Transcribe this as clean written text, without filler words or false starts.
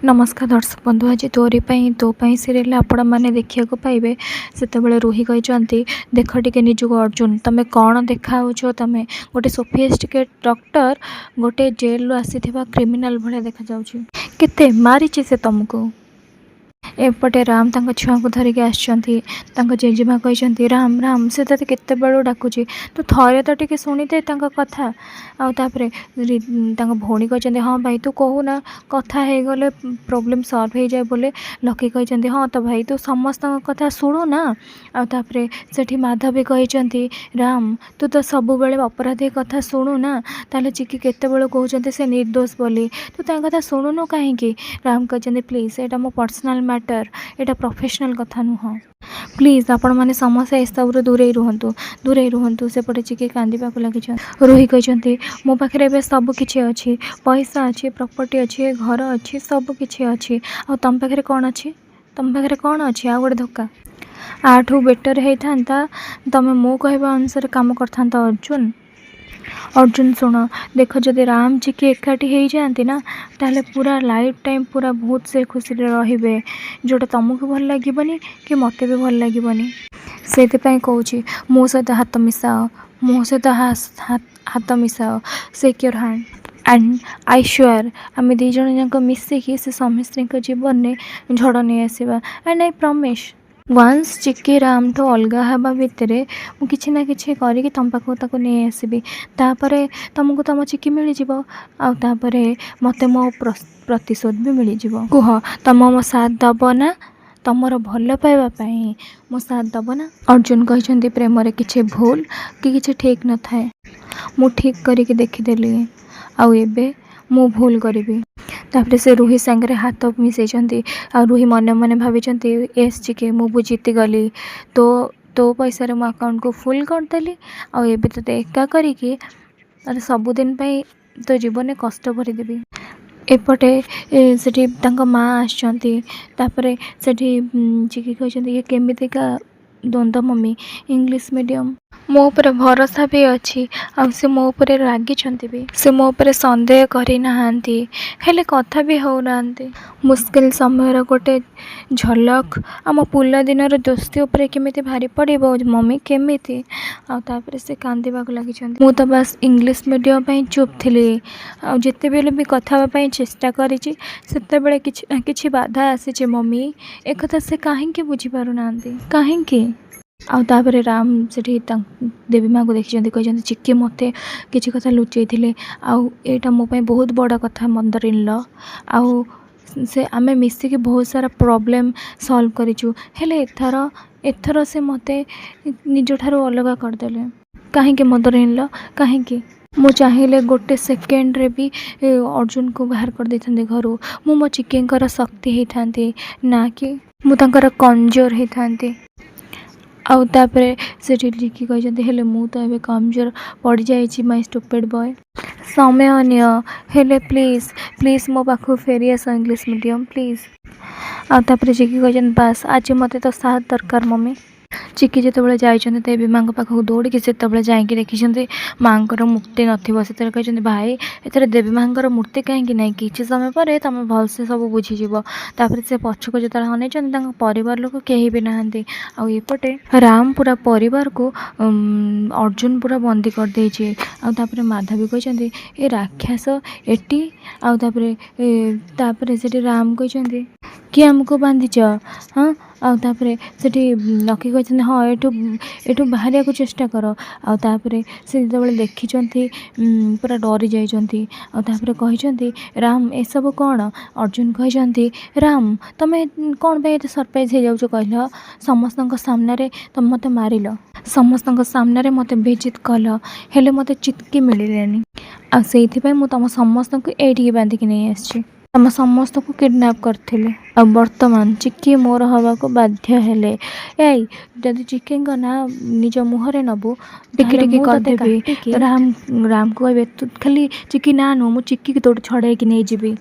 नमस्कार दर्शक बंधु आज तो सीरियल आपण मैंने देखा पाइबे से रूही कहते देख टे निजुक अर्जुन तुम्हें कौन देखा तुम्हें गोटे सोफिस्टिकेट डॉक्टर गोटे जेल रू आसी क्रिमिनाल भाया देखा जाऊँ केते मारी से तुमको एपटे राम छुआ को धरिकी आसछंती जेजेमा कहते राम राम से ते केते बेलू डाकुची तू थरे तो टे शुणी दे कथा आउे भौणी कहते हाँ भाई तू कहूना कथा हो गले प्रोब्लेम सॉल्व हो जाए बोले लकी कहते हाँ तो भाई तू समस्त कथा शुणु ना आउे से माधवी कहते राम तू तो सब बेले अपराधी कथा शुणु ना ताले चिकी केते बेलू कहते से निर्दोष बोली तू कथा शुणुनु कहीं राम कहते प्लीज एटा मो पर्सनल मैटर एटा प्रोफेशनल कथा नुह प्लीज आपण मैंने समस्या एसबू दूरे रुहतु सेपटे चिकी कांदा लगी रोही कहते मो पाखे ए सबकि अच्छी पैसा अच्छी प्रॉपर्टी अच्छी घर अच्छी सबकि अच्छी आ तुम पाखे कौन अच्छी तुम पाखे कौन अच्छी आ गोटे धोखा आठू बेटर होता तुम मो कहवा अनुसार काम करता अर्जुन अर्जुन शुण देख जदि राम जी की एकाठी हो जाती ना ताले पूरा लाइफ टाइम पूरा बहुत से खुशी रे जोटा तुमको भल लगे कि मत भी भल लगे से कहूँ मो सहित हाथ मिसाओ मो सहित हाथ मिसाओ shake your hand and I sure आम दीज जाक मिसिकी से स्वामी स्त्री जीवन में झड़ नहीं आसवा एंड आई प्रॉमिस वंस चिकी राम तो अलग हवा भितर किसी ना कि करके तुम पाखक नहीं आसबि तापर तुमको तुम चिकी मिल जापर मत मो प्रतिशोध भी मिल जा कह तुम मो साथ दब ना तुमर भल पाइबापी मो साथ दब ना अर्जुन कहते प्रेम किसी भूल कि किसी ठीक न थाए मु ठीक करके देखीदेली आबे मु भूल करी तापर से रूही सांगे हाथ मिसई आ रूही मन मन भाई एस चिके मु जीती गली तो पैसा मो अकाउंट को फुल करदेली आबे तो एका करी सबुदिन तो जीवन में कष्ट भरीदेवी एपटे से माँ आसपर से चिकी कहते ये केमितिका द्वंद्व मम्मी इंग्लिश मीडियम मो पर भरोसा भी अच्छी से मो पर रागी भी से मो पर संदेह करना हेले कथा भी होना मुश्किल समय गोटे झलक आम पुला दिन दोस्ती उपर केमिति भारी पड़ो मम्मी केमिति आपर से कांदा लगी मु तो बस इंग्लिश मीडियम चुप थी जिते बेले भी कथापी चेष्टा करी कि बाधा आसी मम्मी एक कथा से कहीं बुझीपारना कहीं आउे राम से देवी माँ को देखी कहते चिकी मत किसी कथा लुचई आईटा मोपाई बहुत बड़ा कथा मदर इन लॉ आउ से आम मिसिकी बहुत सारा प्रॉब्लम सॉल्व करूँ हेले एथर से मत निज ठारू अलग करदे कहीं मदर इन लॉ कहीं मु चाहिए गोटे सेकेंड रे भी अर्जुन को बाहर कर दे घर मु मो चिकी शक्ति होता ना कि मुझे कमजोर होता आउे से लिखी कहते हेले मु तो ये कमजोर पड़ जाइए माय स्टुपिड बॉय समय नियो हेले प्लीज प्लीज मो पाखु फेरी आस इंग्लिश मीडियम प्लीज आउे चिकी कहते बास आज मत तो साथ दरकार मम्मी चिकी जिते जाइए देवी माँ पाखक दौड़ी से जाकि देखी माँ मूर्ति नथिबे कहते भाई एथर देवी माँ मूर्ति कहीं ना कि समय पर तुम भलसे सब बुझीज तापर से पछक जो अन परिवार लोक कहीं भी नहांती आउे राम पूरा परिवार को अर्जुन पूरा बंदी करदे आउे माधवी कहते ये राक्षस एटी आउे से राम कहते कि आमको बांधिच हाँ आउे से लकी कहते हाँ एठू बाहर को चेष्टा कर आउे से जो देखी पूरा डरी जाइए कहते राम ए सब कौन अर्जुन कहते राम तुम्हें कौन पे सरप्राइज हो जाऊँ कहल समस्त सामने तुम मत मारिल समस्त सामने मत बेजित कल हेले मत चितकी मिलनी आईपाई मुझ तुम समस्त को ये बांधिकी नहीं आसी तुम समस्त को किडनैप करते वर्तमान चिकी मोर हवा को बाध्य हेले जदि चिकी ना निज मुहरे नबू टिकी टिकी करदेबी राम को कहे तू खाली चिकी ना नु मु चिकी की तोड़ छड़े कि नहीं जीवी।